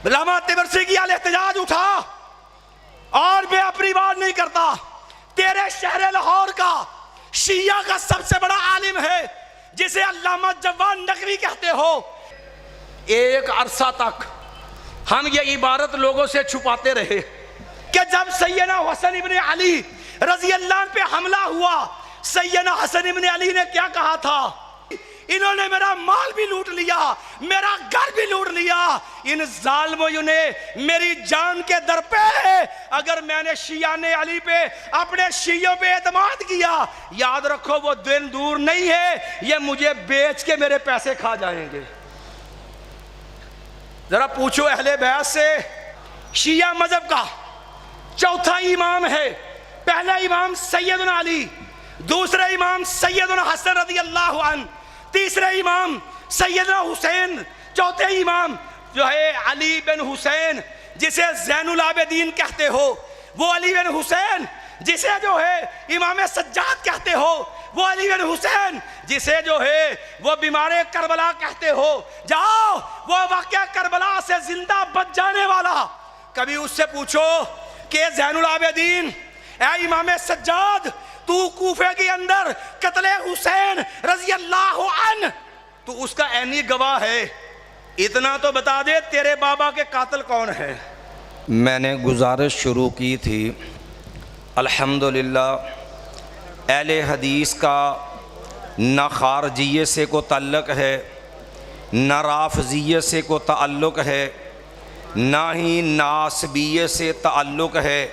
علامہ طبرسی کی احتجاج اٹھا اور میں اپنی بات نہیں کرتا، تیرے شہر لاہور کا شیعہ کا سب سے بڑا عالم ہے جسے علامہ جواد نقوی کہتے ہو، ایک عرصہ تک ہم یہ عبارت لوگوں سے چھپاتے رہے کہ جب سیدنا حسن ابن علی رضی اللہ عنہ پہ حملہ ہوا، سیدنا حسن ابن علی نے کیا کہا تھا؟ انہوں نے میرا مال بھی لوٹ لیا، میرا گھر بھی لوٹ لیا، ان ظالموں نے میری جان کے در پہ ہے۔ اگر میں نے شیعان علی پہ اپنے شیعوں پہ اعتماد کیا، یاد رکھو وہ دن دور نہیں ہے، یہ مجھے بیچ کے میرے پیسے کھا جائیں گے۔ ذرا پوچھو اہل بیت سے، شیعہ مذہب کا چوتھا امام ہے، پہلا امام سیدنا علی، دوسرا امام سیدنا حسن رضی اللہ عنہ، تیسرا امام سیدنا حسین، چوتھے امام جو ہے علی بن حسین جسے زین العابدین کہتے ہو، وہ علی بن حسین جسے جو ہے امام سجاد کہتے ہو، وہ علی بن حسین جسے جو ہے وہ بیمار کربلا کہتے ہو۔ جاؤ وہ واقعہ کربلا سے زندہ بچ جانے والا، کبھی اس سے پوچھو کہ زین العابدین، اے امام سجاد، تو کوفے کے اندر قتل حسین رضی اللہ عنہ تو اس کا عینی گواہ ہے، اتنا تو بتا دے تیرے بابا کے قاتل کون ہے۔ میں نے گزارش شروع کی تھی، الحمدللہ اہل حدیث کا نہ خارجیے سے کو تعلق ہے، نہ رافضیے سے کو تعلق ہے، نہ ہی ناسبیے سے تعلق ہے۔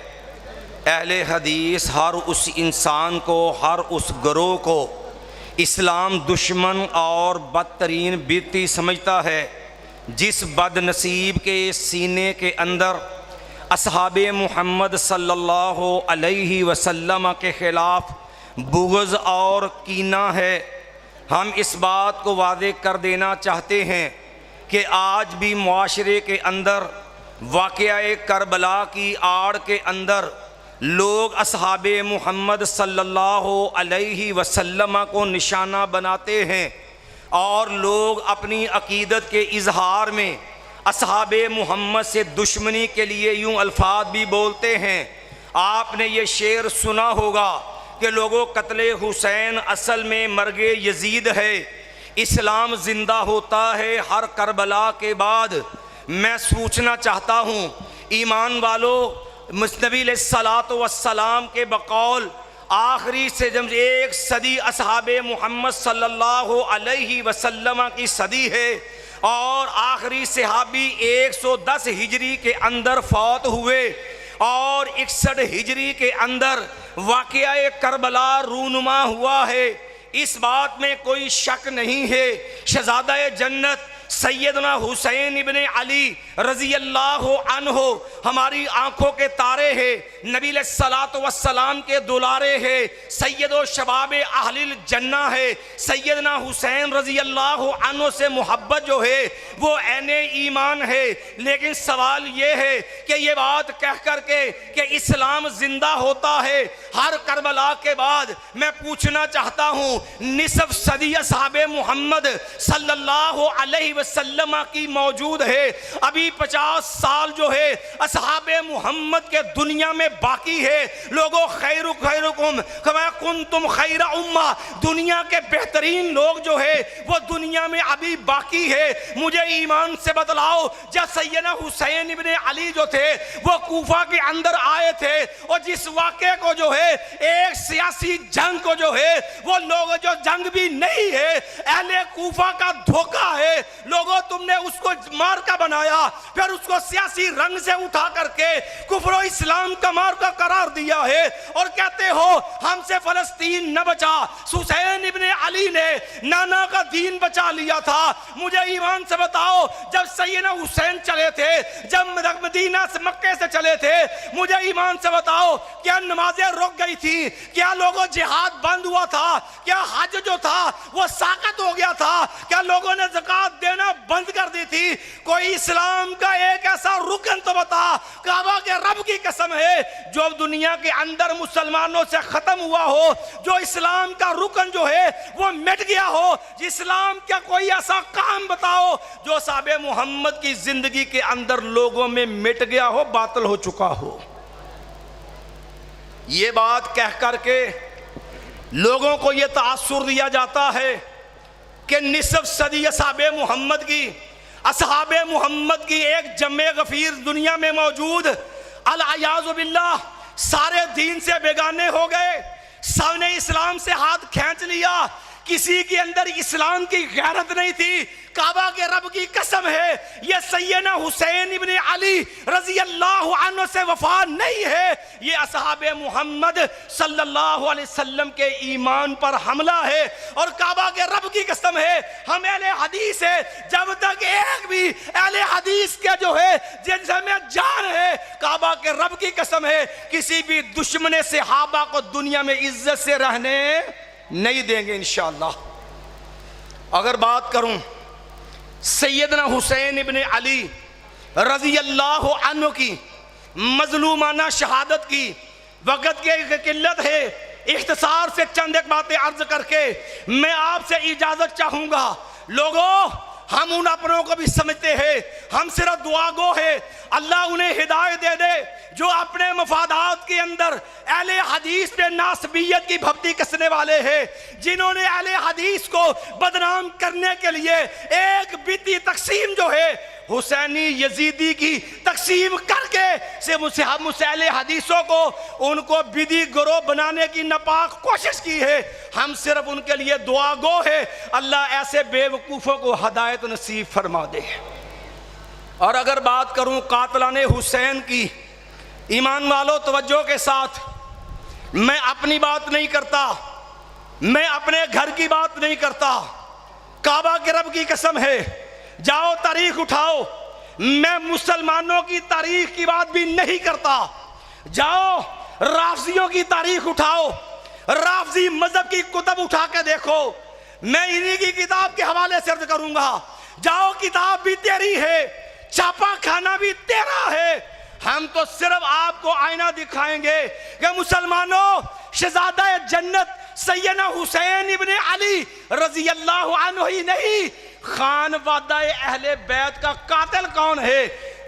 اہل حدیث ہر اس انسان کو، ہر اس گروہ کو اسلام دشمن اور بدترین بدعتی سمجھتا ہے جس بد نصیب کے سینے کے اندر اصحاب محمد صلی اللہ علیہ وسلم کے خلاف بغض اور کینہ ہے۔ ہم اس بات کو واضح کر دینا چاہتے ہیں کہ آج بھی معاشرے کے اندر واقعہ کربلا کی آڑ کے اندر لوگ اصحاب محمد صلی اللہ علیہ وسلم کو نشانہ بناتے ہیں، اور لوگ اپنی عقیدت کے اظہار میں اصحاب محمد سے دشمنی کے لیے یوں الفاظ بھی بولتے ہیں۔ آپ نے یہ شعر سنا ہوگا کہ لوگوں قتل حسین اصل میں مرگ یزید ہے، اسلام زندہ ہوتا ہے ہر کربلا کے بعد۔ میں سوچنا چاہتا ہوں ایمان والو، نبی علیہ الصلوۃ والسلام کے بقول آخری سے جب ایک صدی اصحاب محمد صلی اللہ علیہ وسلم کی صدی ہے، اور آخری صحابی 110 ہجری کے اندر فوت ہوئے، اور 61 ہجری کے اندر واقعہ کربلا رونما ہوا ہے۔ اس بات میں کوئی شک نہیں ہے، شہزادہ جنت سیدنا حسین ابن علی رضی اللہ عنہ ہماری آنکھوں کے تارے ہیں، نبی علیہ الصلوۃ والسلام کے دلارے ہیں، سید و شباب اہل الجنہ ہے۔ سیدنا حسین رضی اللہ عنہ سے محبت جو ہے وہ عین ایمان ہے، لیکن سوال یہ ہے کہ یہ بات کہہ کر کے کہ اسلام زندہ ہوتا ہے ہر کربلا کے بعد، میں پوچھنا چاہتا ہوں نصف صدی اصحاب محمد صلی اللہ علیہ وسلم کی موجود ہے، ابھی 50 سال جو ہے اصحاب محمد کے دنیا میں باقی ہے۔ لوگوں خیرکم کما کنتم خیر امہ، دنیا کے بہترین لوگ جو ہے وہ دنیا میں ابھی باقی ہے۔ مجھے ایمان سے بتلاؤ، جب سیدنا حسین ابن علی جو تھے وہ کوفہ کے اندر آئے تھے، اور جس واقعے کو جو ہے ایک سیاسی جنگ کو جو ہے وہ لوگ جو جنگ بھی نہیں ہے، اہل کوفہ کا دھوکہ ہے، لوگوں تم نے اس کو مارکا بنایا، پھر اس کو سیاسی رنگ سے اٹھا کر کے کفر و اسلام کا مارکا قرار دیا ہے، اور کہتے ہو ہم سے فلسطین نہ بچا، حسین ابن علی نے نانا کا دین بچا لیا تھا۔ مجھے ایمان سے بتاؤ، جب سیدنا حسین چلے تھے، جب مدینہ سے مکے سے چلے تھے، مجھے ایمان سے بتاؤ کیا نمازیں رک گئی تھی؟ کیا لوگوں جہاد بند ہوا تھا؟ کیا حج جو تھا وہ ساقط ہو گیا تھا؟ کیا لوگوں نے زکوٰۃ دینا بند کر دی تھی؟ کوئی اسلام کا ایک ایسا رکن رکن تو بتا۔ کعبہ کے رب کی قسم ہے جو دنیا کے اندر مسلمانوں سے ختم ہوا ہو، جو اسلام کا رکن جو ہے وہ مٹ گیا ہو، اسلام کا کوئی ایسا کام بتاؤ جو صحابہ محمد کی زندگی کے اندر لوگوں میں مٹ گیا ہو، باطل ہو چکا ہو۔ یہ بات کہہ کر کے لوگوں کو یہ تاثر دیا جاتا ہے کہ نصف صدی اصحاب محمد کی ایک جمع غفیر دنیا میں موجود، العیاذ باللہ سارے دین سے بیگانے ہو گئے، سب نے اسلام سے ہاتھ کھینچ لیا، کسی کے اندر اسلام کی غیرت نہیں تھی۔ کعبہ کے رب کی قسم ہے یہ سیدنا حسین ابن علی رضی اللہ عنہ سے وفا نہیں ہے، یہ اصحاب محمد صلی اللہ علیہ وسلم کے ایمان پر حملہ ہے۔ اور کعبہ کے رب کی قسم ہے ہم اہل حدیث ہے، جب تک ایک بھی اہل حدیث کے جو ہے جن سے میں جان ہے، کعبہ کے رب کی قسم ہے کسی بھی دشمن صحابہ کو دنیا میں عزت سے رہنے نہیں دیں گے انشاءاللہ۔ اگر بات کروں سیدنا حسین ابن علی رضی اللہ عنہ کی مظلومانہ شہادت کی، وقت کی قلت ہے، اختصار سے چند ایک باتیں عرض کر کے میں آپ سے اجازت چاہوں گا۔ لوگوں ہم ان اپنوں کو بھی سمجھتے ہیں، ہم صرف دعا گو ہے، اللہ انہیں ہدایت دے دے جو اپنے مفادات کے اندر اہل حدیث پہ ناسبیت کی بھپتی کسنے والے ہیں، جنہوں نے اہل حدیث کو بدنام کرنے کے لیے ایک بدعی تقسیم جو ہے حسینی یزیدی کی تقسیم کر کے سے اہل حدیثوں کو ان کو بدعی گروہ بنانے کی ناپاک کوشش کی ہے۔ ہم صرف ان کے لیے دعا گو ہے، اللہ ایسے بے وقوفوں کو ہدایت نصیب فرما دے۔ اور اگر بات کروں قاتلان حسین کی، ایمان والو توجہ کے ساتھ، میں اپنی بات نہیں کرتا، میں اپنے گھر کی بات نہیں کرتا، کعبہ کے رب کی قسم ہے جاؤ تاریخ اٹھاؤ، میں مسلمانوں کی تاریخ کی بات بھی نہیں کرتا، جاؤ رافضیوں کی تاریخ اٹھاؤ، رافضی مذہب کی کتب اٹھا کے دیکھو، میں انہی کی کتاب کے حوالے سے عرض کروں گا، جاؤ کتاب بھی تیری ہے، چھاپا کھانا بھی تیرا ہے، ہم تو صرف آپ کو آئینہ دکھائیں گے کہ مسلمانوں شہزادہ جنت سیدنا حسین ابن علی رضی اللہ عنہ ہی نہیں، خانوادہ اہل بیت کا قاتل کون ہے۔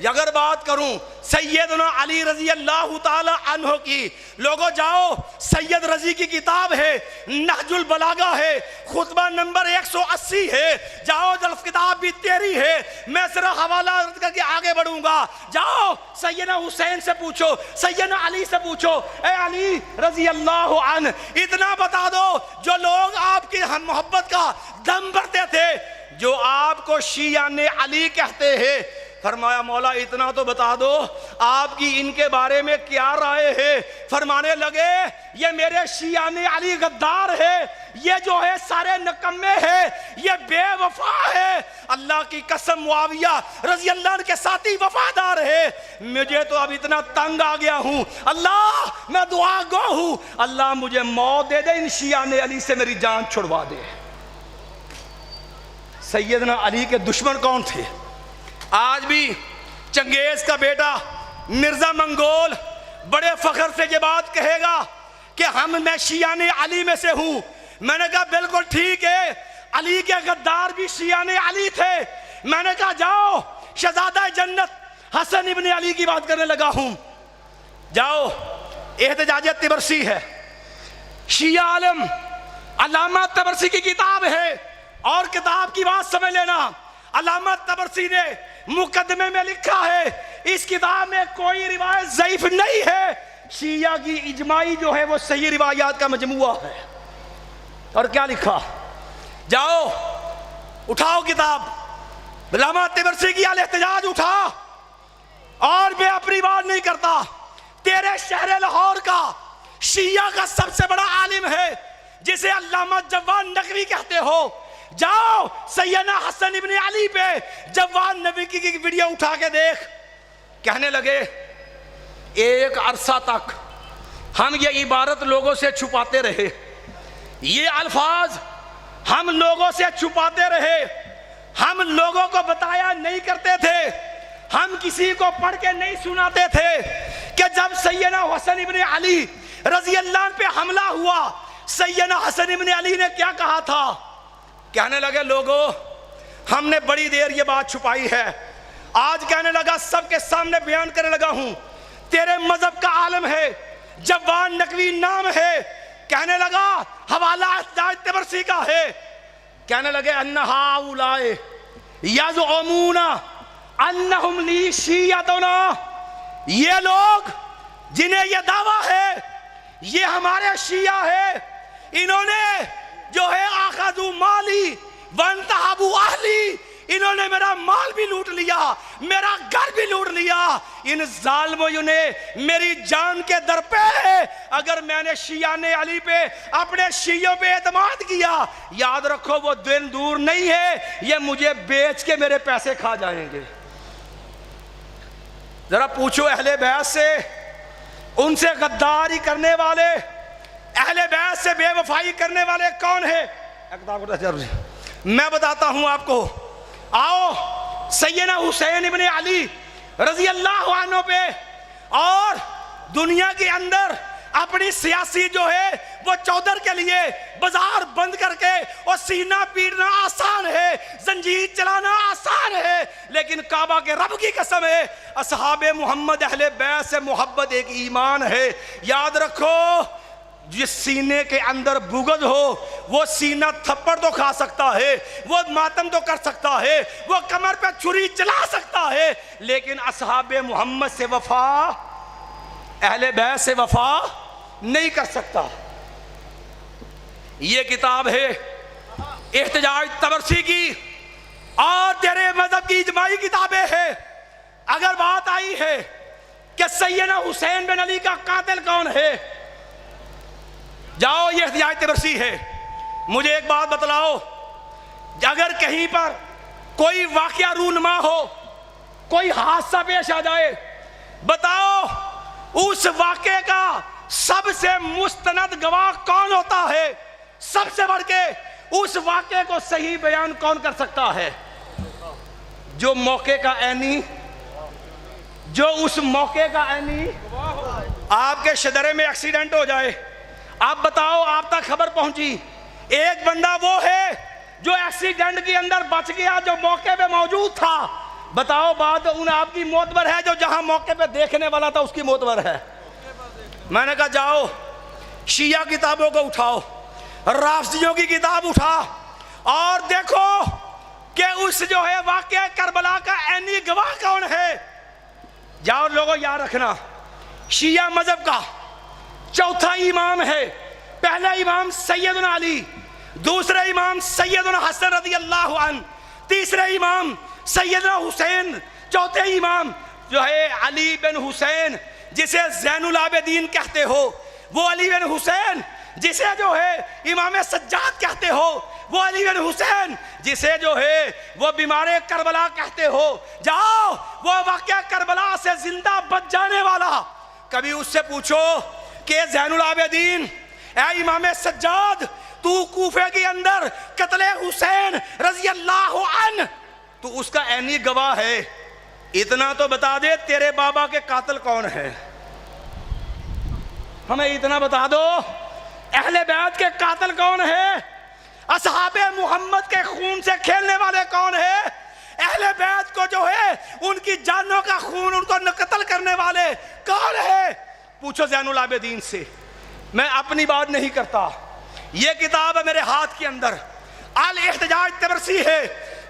اگر بات کروں سیدنا علی رضی اللہ تعالی عنہ کی، لوگوں جاؤ سید رضی کی کتاب ہے، نہج البلاغہ ہے، خطبہ نمبر 180 ہے، جاؤ جلف کتاب بھی تیری ہے، میں صرف حوالہ کر کے آگے بڑھوں گا، جاؤ سیدنا حسین سے پوچھو، سیدنا علی سے پوچھو، اے علی رضی اللہ عنہ اتنا بتا دو جو لوگ آپ کی ہم محبت کا دم بھرتے تھے، جو آپ کو شیعان علی کہتے ہیں، فرمایا مولا اتنا تو بتا دو آپ کی ان کے بارے میں کیا رائے ہے۔ فرمانے لگے یہ میرے شیعان علی غدار ہے، یہ جو ہے سارے نکمے ہیں، یہ بے وفا ہے، اللہ کی قسم معاویہ رضی اللہ عنہ کے ساتھی وفادار ہے، مجھے تو اب اتنا تنگ آ گیا ہوں، اللہ میں دعا گو ہوں، اللہ مجھے موت دے دے، ان شیعان علی سے میری جان چھڑوا دے۔ سیدنا علی کے دشمن کون تھے؟ آج بھی چنگیز کا بیٹا مرزا منگول بڑے فخر سے یہ بات کہے گا کہ میں شیعان علی میں سے ہوں۔ میں نے کہا بالکل ٹھیک ہے، علی کے غدار بھی شیعان علی تھے۔ میں نے کہا جاؤ شہزادہ جنت حسن ابن علی کی بات کرنے لگا ہوں، جاؤ احتجاج طبرسی ہے، شیعہ عالم علامہ طبرسی کی کتاب ہے، اور کتاب کی بات سمجھ لینا، علامہ طبرسی نے مقدمے میں لکھا ہے اس کتاب میں کوئی روایت ضعیف نہیں ہے، شیعہ کی اجماعی جو ہے وہ صحیح روایات کا مجموعہ ہے۔ اور کیا لکھا؟ جاؤ اٹھاؤ کتاب، علامہ طبرسی کی الاحتجاج اٹھا، اور میں اپنی بات نہیں کرتا، تیرے شہر لاہور کا شیعہ کا سب سے بڑا عالم ہے جسے علامہ جوان نقوی کہتے ہو، جاؤ سیدنا حسن ابن علی پہ جوان نبی کی ویڈیو اٹھا کے دیکھ۔ کہنے لگے ایک عرصہ تک ہم یہ عبارت لوگوں سے چھپاتے رہے، یہ الفاظ ہم لوگوں سے چھپاتے رہے، ہم لوگوں کو بتایا نہیں کرتے تھے، ہم کسی کو پڑھ کے نہیں سناتے تھے کہ جب سیدنا حسن ابن علی رضی اللہ عنہ پہ حملہ ہوا، سیدنا حسن ابن علی نے کیا کہا تھا؟ کہنے لگے لوگوں ہم نے بڑی دیر یہ بات چھپائی ہے، آج کہنے لگا سب کے سامنے بیان کرنے لگا ہوں، تیرے مذہب کا عالم ہے، جوان نقوی نام ہے، کہنے لگا حوالہ احتجاج طبرسی کا ہے، کہنے لگے انہا اولائے یزعمون انہم لی شیعتنا، یہ لوگ جنہیں یہ دعویٰ ہے یہ ہمارے شیعہ ہے، انہوں نے جو ہے آخذو مالی وانتہبو اہلی، انہوں نے میرا مال بھی لوٹ لیا، میرا گھر بھی لوٹ لیا، ان ظالموں نے میری جان کے در پہ ہے۔ اگر میں نے شیعان علی پہ اپنے شیعوں پہ اعتماد کیا، یاد رکھو وہ دن دور نہیں ہے یہ مجھے بیچ کے میرے پیسے کھا جائیں گے۔ ذرا پوچھو اہل بیت سے، ان سے غداری کرنے والے، اہل بیت سے بے وفائی کرنے والے کون ہیں؟ میں بتاتا ہوں آپ کو، آؤ سیدنا حسین ابن علی رضی اللہ عنہ پہ اور دنیا کے اندر اپنی سیاسی جو ہے وہ چودر کے لیے بازار بند کر کے اور سینہ پیٹنا آسان ہے، زنجیر چلانا آسان ہے، لیکن کعبہ کے رب کی قسم ہے اصحاب محمد اہل بیت سے محبت ایک ایمان ہے۔ یاد رکھو جس سینے کے اندر بغض ہو وہ سینہ تھپڑ تو کھا سکتا ہے، وہ ماتم تو کر سکتا ہے، وہ کمر پہ چھری چلا سکتا ہے، لیکن اصحاب محمد سے وفا، اہل بیت سے وفا نہیں کر سکتا۔ یہ کتاب ہے احتجاج طبرسی کی اور تیرے مذہب کی اجماعی کتابیں ہیں۔ اگر بات آئی ہے کہ سیدنا حسین بن علی کا قاتل کون ہے، جاؤ یہ احتجاج طبرسی ہے، مجھے ایک بات بتلاؤ، اگر کہیں پر کوئی واقعہ رونما ہو، کوئی حادثہ پیش آ جائے، بتاؤ اس واقعے کا سب سے مستند گواہ کون ہوتا ہے؟ سب سے بڑھ کے اس واقعے کو صحیح بیان کون کر سکتا ہے؟ جو موقع کا عینی، جو اس موقع کا عینی۔ آپ کے شجرے میں ایکسیڈنٹ ہو جائے، آپ بتاؤ آپ تک خبر پہنچی، ایک بندہ وہ ہے جو ایکسیڈنٹ کے اندر بچ گیا، جو موقع پہ موجود تھا، بتاؤ بات ان آپ کی معتبر ہے جو جہاں موقع پہ دیکھنے والا تھا اس کی معتبر ہے؟ میں نے کہا جاؤ شیعہ کتابوں کو اٹھاؤ، رافضیوں کی کتاب اٹھا اور دیکھو کہ اس جو ہے واقعہ کربلا کا عینی گواہ کون ہے۔ جاؤ لوگوں یاد رکھنا، شیعہ مذہب کا چوتھا امام ہے، پہلا امام سیدنا علی، دوسرا امام سیدنا حسن رضی اللہ عنہ، تیسرا امام سیدنا حسین، چوتھے امام جو ہے علی بن حسین جسے زین العابدین کہتے ہو، وہ علی بن حسین جسے جو ہے امام سجاد کہتے ہو، وہ علی بن حسین جسے جو ہے وہ بیمار کربلا کہتے ہو۔ جاؤ وہ واقعہ کربلا سے زندہ بچ جانے والا، کبھی اس سے پوچھو کہ زین العابدین، اے امام سجاد، تو کوفے کے اندر قتل حسین رضی اللہ عنہ تو اس کا عینی گواہ ہے، اتنا تو بتا دے تیرے بابا کے قاتل کون ہے؟ ہمیں اتنا بتا دو اہل بیت کے قاتل کون ہے؟ اصحاب محمد کے خون سے کھیلنے والے کون ہیں؟ اہل بیت کو جو ہے ان کی جانوں کا خون ان کو قتل کرنے والے کون ہیں؟ پوچھو زین العابدین سے۔ میں اپنی بات نہیں کرتا، یہ کتاب ہے میرے ہاتھ کے اندر، الاحتجاج طبرسی ہے،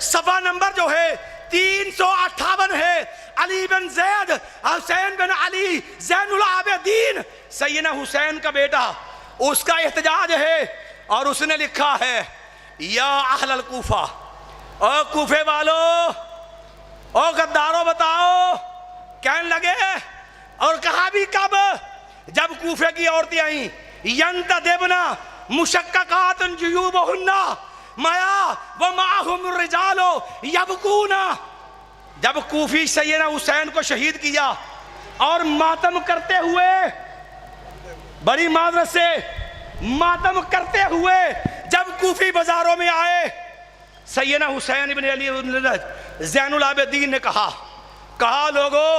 صفحہ نمبر جو ہے 358 ہے، علی بن زید حسین بن علی زین العابدین سیدنا حسین کا بیٹا، اس کا احتجاج ہے اور اس نے لکھا ہے یا اہل الکوفہ، او کوفے والو، او غدارو بتاؤ، کہنے لگے اور کہا بھی کب؟ جب کوفے کی عورتیں آئیں، ینتدبنا مشککات جیوبہن مایا ومعہم الرجال یبکون، جب کوفی سیدنا حسین کو شہید کیا اور ماتم کرتے ہوئے، بڑی معذرت سے ماتم کرتے ہوئے جب کوفی بازاروں میں آئے، سیدنا حسین بن علی زین العابدین نے کہا کہا لوگو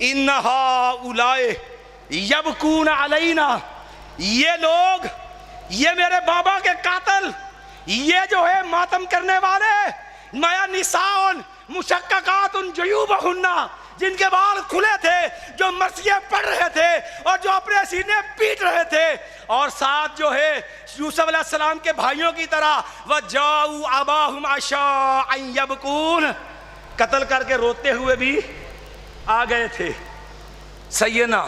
ان ہؤلاء یبکون علینا، یہ لوگ، یہ میرے بابا کے قاتل، یہ جو ہے ماتم کرنے والے، مایا نساء مشققات جیوبہن، جن کے بال کھلے تھے، جو مرثیے پڑھ رہے تھے اور جو اپنے سینے پیٹ رہے تھے، اور ساتھ جو ہے یوسف علیہ السلام کے بھائیوں کی طرح وَجَاءُوا أَبَاهُمْ عَشَاءً يَبْكُونَ، قتل کر کے روتے ہوئے بھی آ گئے تھے۔ سیدنا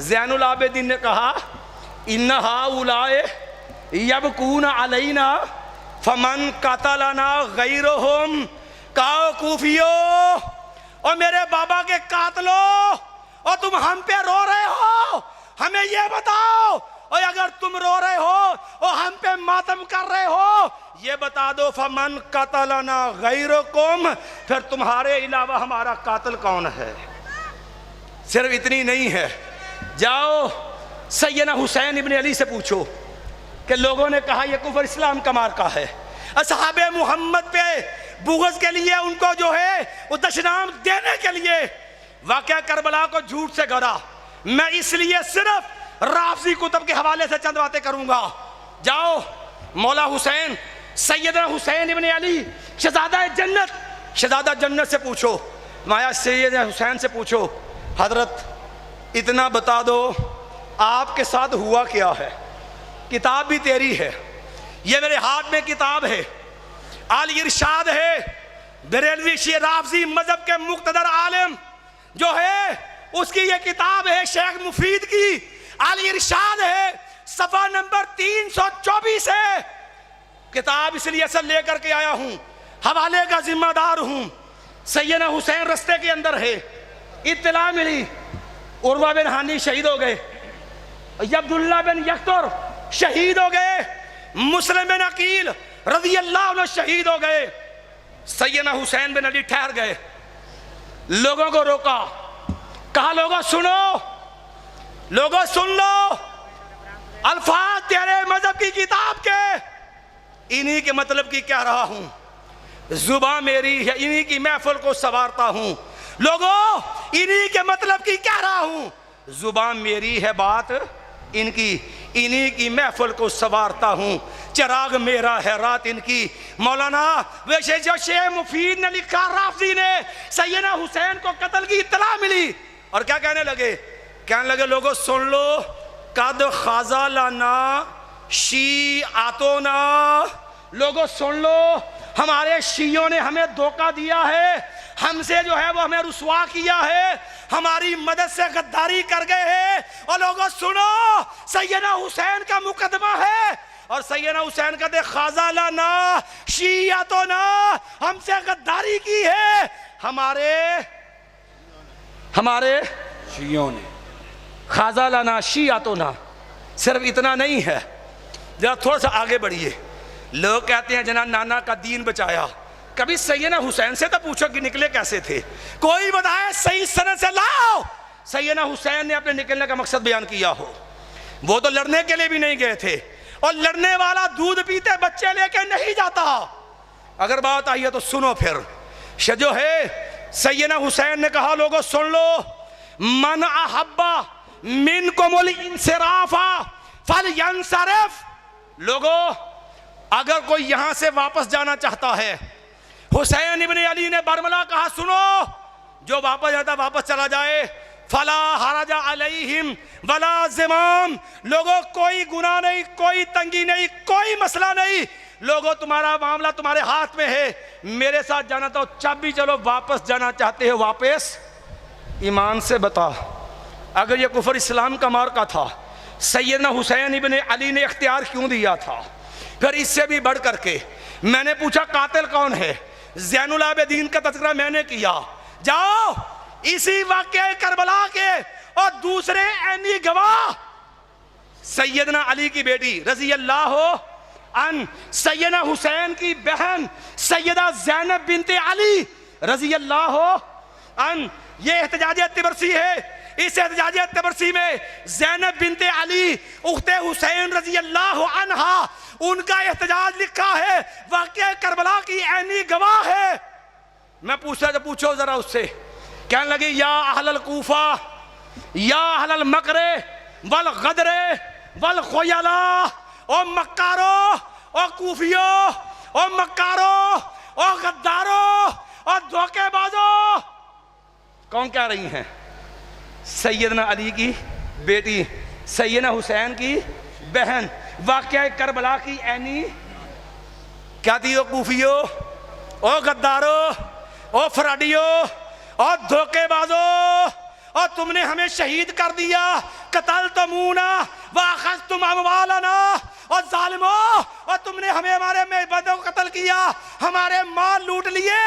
زین العابدین نے کہا ان ہؤلاء یبکون علینا فمن قتلنا غیرہم، کہو کوفیو اور میرے بابا کے قاتلوں، اور تم ہم پہ رو رہے ہو، ہمیں یہ بتاؤ، اور اگر تم رو رہے ہو اور ہم پہ ماتم کر رہے ہو، یہ بتا دو فمن قتلنا غیرکم، پھر تمہارے علاوہ ہمارا قاتل کون ہے؟ صرف اتنی نہیں ہے، جاؤ سیدنا حسین ابن علی سے پوچھو کہ لوگوں نے کہا یہ کفر اسلام کا مارکہ ہے، اصحاب محمد پہ بغض کے لیے ان کو جو ہے وہ دشنام دینے کے لیے واقعہ کربلا کو جھوٹ سے گھڑا۔ میں اس لیے صرف رافضی کتب کے حوالے سے چند باتیں کروں گا۔ جاؤ مولا حسین سیدنا حسین ابن علی شہزادہ جنت سے پوچھو، مایا سیدنا حسین سے پوچھو، حضرت اتنا بتا دو آپ کے ساتھ ہوا کیا ہے؟ کتاب بھی تیری ہے، یہ میرے ہاتھ میں کتاب ہے، الارشاد ہے، بریلوی شیعہ رافضی مذہب کے مقتدر عالم جو ہے اس کی یہ کتاب ہے، شیخ مفید کی الارشاد ہے، صفحہ نمبر 324 ہے۔ کتاب اس لیے اصل لے کر کے آیا ہوں، حوالے کا ذمہ دار ہوں۔ سیدنا حسین رستے کے اندر ہے، اطلاع ملی عروہ بن ہانی شہید ہو گئے، عبداللہ بن یکتر شہید ہو گئے، مسلم بن عقیل رضی اللہ عنہ شہید ہو گئے۔ سیدنا حسین بن علی ٹھہر گئے، لوگوں کو روکا، کہا لوگوں سنو، لوگوں سن لو، الفاظ تیرے مذہب کی کتاب کے، انہی کے مطلب کی کہہ رہا ہوں، زبان میری ہے، انہی کی محفل کو سنوارتا ہوں، لوگوں انہی کے مطلب کی کہہ رہا ہوں، زبان میری ہے بات ان کی، انہی کی محفل کو سنوارتا ہوں، چراغ میرا ہے رات ان کی۔ مولانا ویسے جو شیخ مفید نے لکھا، رافضی نے سیدنا حسین کو قتل کی اطلاع ملی اور کیا کہنے لگے؟ کہنے لگے لوگوں سن لو، قد خاضا لنا شیعتنا، لوگوں سن لو ہمارے شیعوں نے ہمیں دھوکہ دیا ہے، ہم سے جو ہے وہ ہمیں رسوا کیا ہے، ہماری مدد سے غداری کر گئے ہیں، اور لوگوں سنو سیدنا حسین کا مقدمہ ہے، اور سیدنا حسین کہتے خاضا لنا شیعتنا، ہم سے غداری کی ہے ہمارے شیعوں نے، خاضا لنا شیعتنا۔ صرف اتنا نہیں ہے، ذرا تھوڑا سا آگے بڑھیے۔ لوگ کہتے ہیں جناب نانا کا دین بچایا، کبھی سیدنا حسین سے تو پوچھو کہ نکلے کیسے تھے، کوئی بتائے صحیح سند سے لاؤ سیدنا حسین نے اپنے نکلنے کا مقصد بیان کیا ہو۔ وہ تو لڑنے کے لیے بھی نہیں گئے تھے، اور لڑنے والا دودھ پیتے بچے لے کے نہیں جاتا۔ اگر بات آئی ہے تو سنو پھر، جو ہے سیدنا حسین نے کہا لوگوں سن لو، من احبا منکم الانصراف فلینصرف، لوگوں اگر کوئی یہاں سے واپس جانا چاہتا ہے، حسین ابن علی نے برملا کہا سنو، جو واپس جاتا واپس چلا جائے، فلا حرج علیہم ولا زمام، لوگوں کوئی گناہ نہیں، کوئی تنگی نہیں، کوئی مسئلہ نہیں، لوگوں تمہارا معاملہ تمہارے ہاتھ میں ہے، میرے ساتھ جانا تو چابی چلو، واپس جانا چاہتے ہو واپس ایمان سے بتا۔ اگر یہ کفر اسلام کا مارکہ تھا، سیدنا حسین ابن علی نے اختیار کیوں دیا تھا؟ پھر اس سے بھی بڑھ کر کے میں نے پوچھا قاتل کون ہے؟ زین العابدین کا تذکرہ میں نے کیا، جاؤ اسی واقعہ کربلا کے اور دوسرے عینی گواہ سیدنا علی کی بیٹی رضی اللہ عنہ، سیدنا حسین کی بہن سیدہ زینب بنت علی رضی اللہ عنہ، یہ احتجاج طبرسی ہے۔ اس احتجاج طبرسی میں زینب بنت علی اخت حسین رضی اللہ عنہا، ان کا احتجاج لکھا ہے، واقعہ کربلا کی عینی گواہ ہے۔ میں پوچھا تو پوچھو ذرا اس سے کہنے لگی یا اہل الکوفہ یا اہل المکر والغدر والخیلاء، او مکارو، او کوفیو، او مکارو، او غدارو، او دھوکے بازو۔ کون کہہ رہی ہیں؟ سیدنا علی کی بیٹی، سیدنا حسین کی بہن، واقعہ کربلا کی عینی کیا تھی؟ او کوفیو، او غدارو، او فراڈیو، او دھوکے بازو، اور تم نے ہمیں شہید کر دیا، قتلتمونا واخذتم اموالنا، اور ظالمو، اور تم نے ہمیں ہمارے معبدوں کو قتل کیا، ہمارے مال لوٹ لیے،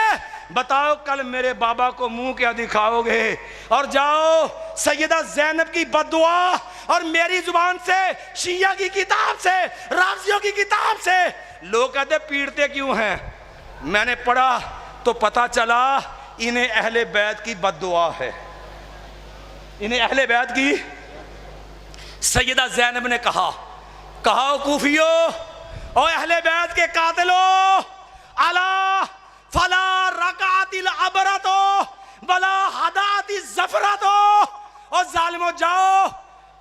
بتاؤ کل میرے بابا کو منہ کیا دکھاؤ گے؟ اور جاؤ سیدہ زینب کی بد دعا اور میری زبان سے، شیعہ کی کتاب سے، رافضیوں کی کتاب سے لوگ کہتے پیڑتے کیوں ہیں؟ میں نے پڑھا تو پتہ چلا انہیں اہل بیت کی بد دعا ہے، انہیں اہل بیت کی۔ سیدہ زینب نے کہا کوفیو، او اہل بیت کے قاتلو، الا فلا رکعت العبرت ولا ہدات الزفرت، اور ظالمو جاؤ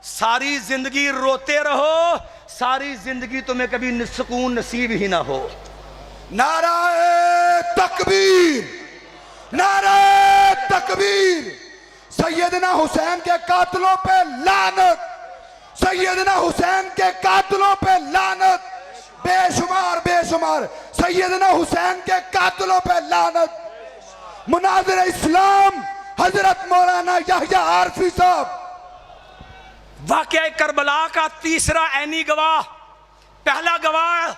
ساری زندگی روتے رہو، ساری زندگی تمہیں کبھی سکون نصیب ہی نہ ہو۔ نعرہ تکبیر، نعرہ تکبیر، سیدنا حسین کے قاتلوں پہ لعنت، سیدنا حسین کے قاتلوں پہ لعنت، بے شمار بے شمار سیدنا حسین کے قاتلوں پہ لعنت۔ مناظر اسلام حضرت مولانا یحییٰ عارفی صاحب۔ واقعہ کربلا کا تیسرا عینی گواہ، پہلا گواہ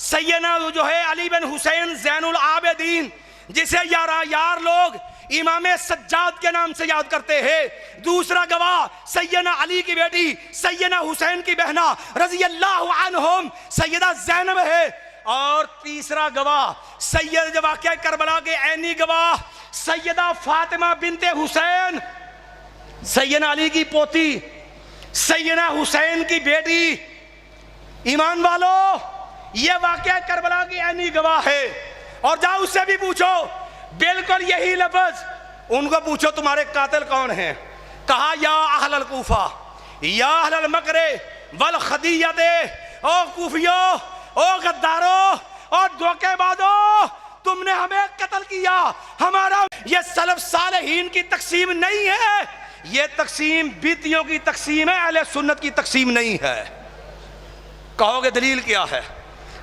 سیدنا جو ہے علی بن حسین زین العابدین، جسے یار لوگ امام سجاد کے نام سے یاد کرتے ہیں۔ دوسرا گواہ سیدنا علی کی بیٹی سیدنا حسین کی بہنہ رضی اللہ عنہم سیدہ زینب ہے، اور تیسرا گواہ سید واقعہ کربلا کے عینی گواہ سیدہ فاطمہ بنت حسین، سیدنا علی کی پوتی، سیدنا حسین کی بیٹی۔ ایمان والو، یہ واقعہ کربلا کی عینی گواہ ہے، اور جاؤ اس سے بھی پوچھو بالکل یہی لفظ، ان کو پوچھو تمہارے قاتل کون ہیں؟ کہا یا اہل الکوفہ یا اہل المکر والخدیۃ، او کوفیو، او غدارو، او دھوکے بازو، تم نے ہمیں قتل کیا، ہمارا یہ سلف صالحین کی تقسیم نہیں ہے، یہ تقسیم بیتیوں کی تقسیم ہے، اہل سنت کی تقسیم نہیں ہے۔ کہو گے دلیل کیا ہے؟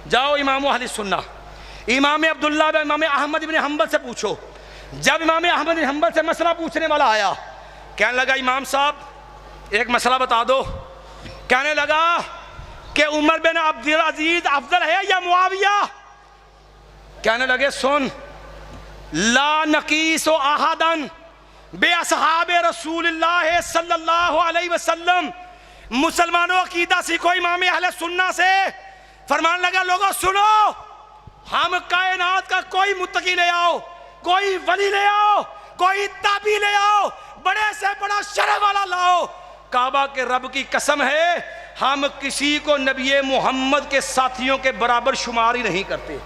جاؤ امام اہل سنت امام عبداللہ امام احمد بن حنبل سے پوچھو۔ جب امام احمد بن حنبل سے مسئلہ پوچھنے والا آیا، کہنے لگا امام صاحب ایک مسئلہ بتا دو، کہنے لگا کہ عمر بن عبدالعزیز افضل ہے یا معاویہ؟ کہنے لگے سن، لا نقیس احدا باصحاب رسول اللہ صلی اللہ علیہ وسلم۔ مسلمانوں عقیدہ سیکھو امام اہل سنت سے۔ فرمان لگا لوگوں سنو، ہم کائنات کا کوئی متقی لے آؤ، کوئی ولی لے آؤ، کوئی تابعی لے آؤ، بڑے سے بڑا شرف والا لاؤ، کعبہ کے رب کی قسم ہے ہم کسی کو نبی محمد کے ساتھیوں کے برابر شمار ہی نہیں کرتے۔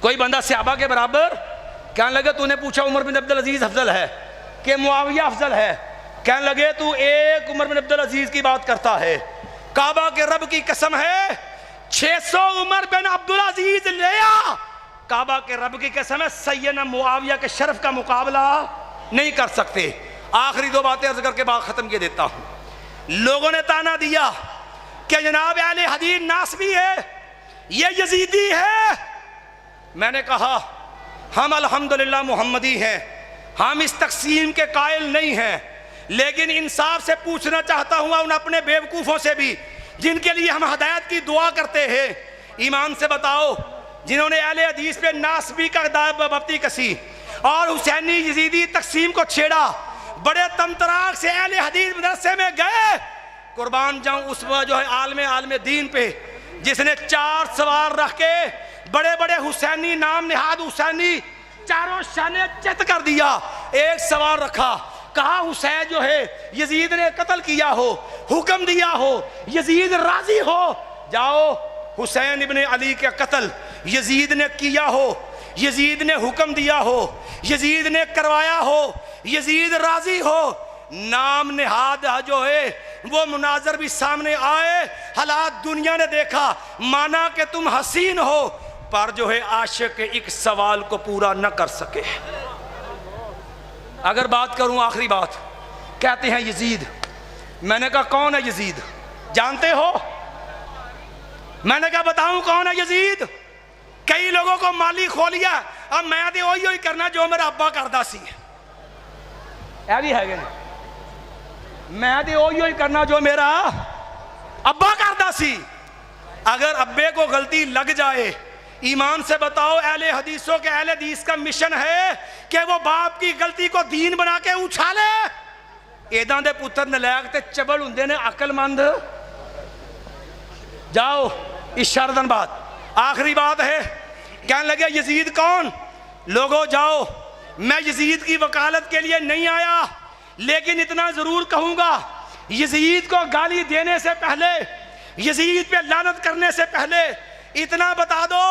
کوئی بندہ صحابہ کے برابر؟ کہنے لگے تو نے پوچھا عمر بن عبدالعزیز افضل ہے کہ معاویہ افضل ہے؟ کہنے لگے تو ایک عمر بن عبدالعزیز کی بات کرتا ہے، کعبہ کے رب کی قسم ہے 600 عمر بن عبدالعزیز لیا، کعبہ کے رب کی قسم ہے سیدنا معاویہ کے شرف کا مقابلہ نہیں کر سکتے۔ آخری دو باتیں عرض کر کے بعد ختم کیے دیتا ہوں۔ لوگوں نے تانا دیا کہ جناب اہل حدیث ناسبی ہے، یہ یزیدی ہے۔ میں نے کہا ہم الحمدللہ محمدی ہیں، ہم اس تقسیم کے قائل نہیں ہیں، لیکن انصاف سے پوچھنا چاہتا ہوں ان اپنے بیوقوفوں سے بھی جن کے لیے ہم ہدایت کی دعا کرتے ہیں، ایمان سے بتاؤ جنہوں نے اہل حدیث پہ ناسبی کا بپتی کسی اور حسینی یزیدی تقسیم کو چھیڑا، بڑے تمطراق سے اہل حدیث مدرسے میں گئے، قربان جاؤں اس جو ہے عالم دین پہ جس نے 4 سوار رکھ کے بڑے بڑے حسینی نام نہاد حسینی چاروں شانے چت کر دیا، ایک سوار رکھا، کہا حسین جو ہے یزید نے قتل کیا ہو، حکم دیا ہو، یزید راضی ہو، جاؤ حسین ابن علی کے قتل یزید نے کیا ہو، یزید نے حکم دیا ہو، یزید نے کروایا ہو، یزید راضی ہو، نام نہاد جو ہے وہ مناظر بھی سامنے آئے، حالات دنیا نے دیکھا، مانا کہ تم حسین ہو، پر جو ہے عاشق ایک سوال کو پورا نہ کر سکے۔ اگر بات کروں آخری بات، کہتے ہیں یزید، میں نے کہا کون ہے یزید؟ جانتے ہو؟ میں نے کہا بتاؤں کون ہے یزید؟ کئی لوگوں کو مالی کھولیا، اب میں دے وہی کرنا جو میرا ابا کردہ سی، اے بھی ہے گا نہیں، میں دے وہی کرنا جو میرا ابا کردہ سی۔ اگر ابے کو غلطی لگ جائے، ایمان سے بتاؤ، اہل حدیثوں کے اہل حدیث کا مشن ہے کہ وہ باپ کی غلطی کو دین بنا کے اچھالے۔ ایداں دے پتر نلائق تے چبل ہوندے نے عقل مند۔ جاؤ اس شردن بات، آخری بات ہے، کہنے لگے یزید کون؟ لوگوں جاؤ، میں یزید کی وکالت کے لیے نہیں آیا، لیکن اتنا ضرور کہوں گا، یزید کو گالی دینے سے پہلے، یزید پہ لعنت کرنے سے پہلے اتنا بتا دو،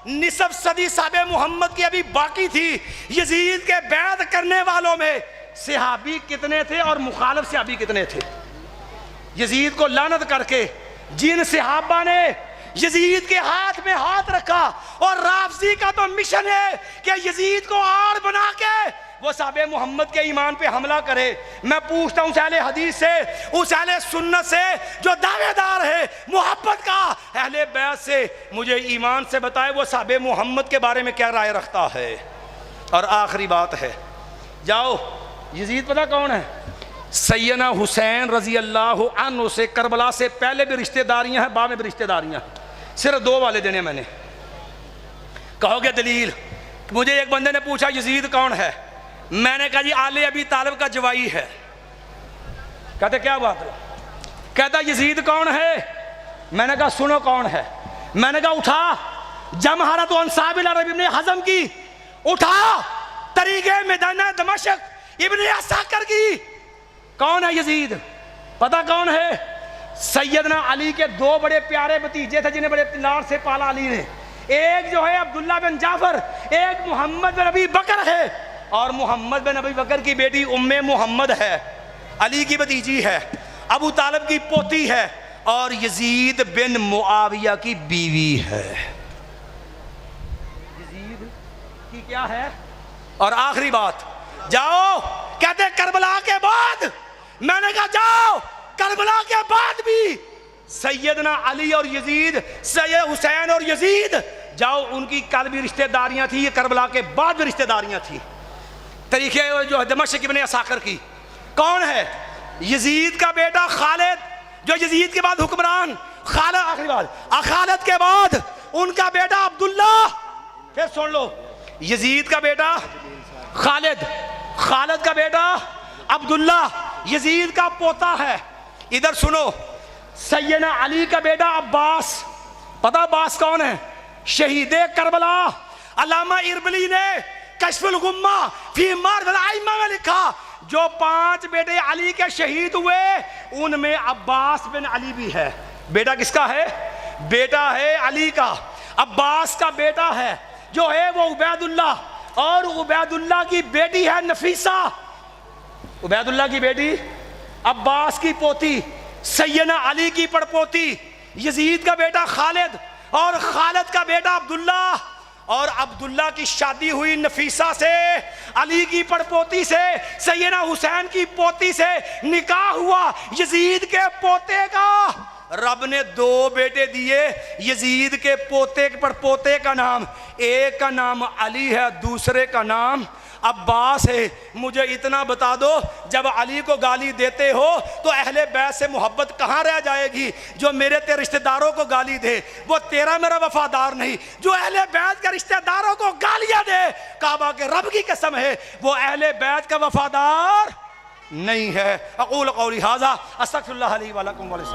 نصف صدی صحابہ محمد کی ابھی باقی تھی، یزید کے بیعت کرنے والوں میں صحابی کتنے تھے اور مخالف صحابی کتنے تھے؟ یزید کو لعنت کر کے جن صحابہ نے یزید کے ہاتھ میں ہاتھ رکھا، اور رافضی کا تو مشن ہے کہ یزید کو آڑ بنا کے وہ صحابہ محمد کے ایمان پہ حملہ کرے۔ میں پوچھتا ہوں اس اہل حدیث سے، اس اہل سنت سے جو دعوے دار ہے محبت کا، اہل بیت سے، مجھے ایمان سے بتائے وہ صحابہ محمد کے بارے میں کیا رائے رکھتا ہے۔ اور آخری بات ہے، جاؤ یزید پتہ کون ہے؟ سیدنا حسین رضی اللہ عنہ سے کربلا سے پہلے بھی رشتہ داریاں ہیں، بعد میں بھی رشتہ داریاں ہیں، صرف دو والے دینے میں نے۔ کہو گے دلیل؟ مجھے ایک بندے نے پوچھا یزید کون ہے؟ میں نے کہا جی آل ابی طالب کا جوائی ہے۔ کہتے کیا بات ہے؟ کہتا یزید کون ہے؟ میں نے کہا سنو کون ہے۔ میں نے کہا اٹھا جمہرۃ انصاب العرب ابن حزم کی، اٹھا طریقے میدانہ دمشق ابن عساکر کی۔ کون ہے یزید؟ پتہ کون ہے؟ سیدنا علی کے دو بڑے پیارے بھتیجے تھے جنہیں بڑے پیار سے پالا علی نے، ایک جو ہے عبداللہ بن جعفر، ایک محمد بن ابی بکر ہے، اور محمد بن ابی بکر کی بیٹی ام محمد ہے، علی کی بھتیجی ہے، ابو طالب کی پوتی ہے، اور یزید بن معاویہ کی بیوی ہے۔ یزید کی کیا ہے؟ اور آخری بات، جاؤ کہتے کربلا کے بعد، میں نے کہا جاؤ کربلا کے بعد بھی سیدنا علی اور یزید، سید حسین اور یزید، جاؤ ان کی کل بھی رشتہ داریاں تھی، یہ کربلا کے بعد بھی رشتہ داریاں تھی۔ طریقے جو دمشق ابن عساکر کی کون ہے؟ یزید کا بیٹا خالد، جو یزید کے بعد حکمران، خالد آخری بات، خالد کے بعد ان کا بیٹا عبداللہ، پھر سن لو، یزید کا بیٹا خالد، خالد کا بیٹا عبداللہ، یزید کا پوتا ہے۔ ادھر سنو، سیدنا علی کا بیٹا عباس، پتہ عباس کون ہے؟ شہید کربلا۔ علامہ اربلی نے کشف الغمہ فی معرض الائمہ میں لکھا، جو 5 بیٹے علی کے شہید ہوئے ان میں عباس بن علی بھی ہے۔ بیٹا کس کا ہے؟ بیٹا ہے علی کا، عباس کا بیٹا ہے جو ہے وہ عبید اللہ، اور عبید اللہ کی بیٹی ہے نفیسہ، عبید اللہ کی بیٹی، عباس کی پوتی، سیدنا علی کی پڑپوتی، یزید کا بیٹا خالد، اور خالد کا بیٹا عبداللہ، اور عبداللہ کی شادی ہوئی نفیسہ سے، علی کی پڑپوتی سے، سیدنا حسین کی پوتی سے نکاح ہوا یزید کے پوتے کا۔ رب نے 2 بیٹے دیے، یزید کے پوتے پر پوتے کا نام، ایک کا نام علی ہے، دوسرے کا نام عباس ہے۔ مجھے اتنا بتا دو، جب علی کو گالی دیتے ہو تو اہل بیت سے محبت کہاں رہ جائے گی؟ جو میرے تے رشتہ داروں کو گالی دے وہ تیرا میرا وفادار نہیں، جو اہل بیت کے رشتہ داروں کو گالیاں دے، کعبہ کے رب کی قسم ہے وہ اہل بیت کا وفادار نہیں ہے۔ اقول قولی ھذا استغفر اللہ لی ولکم ولسائر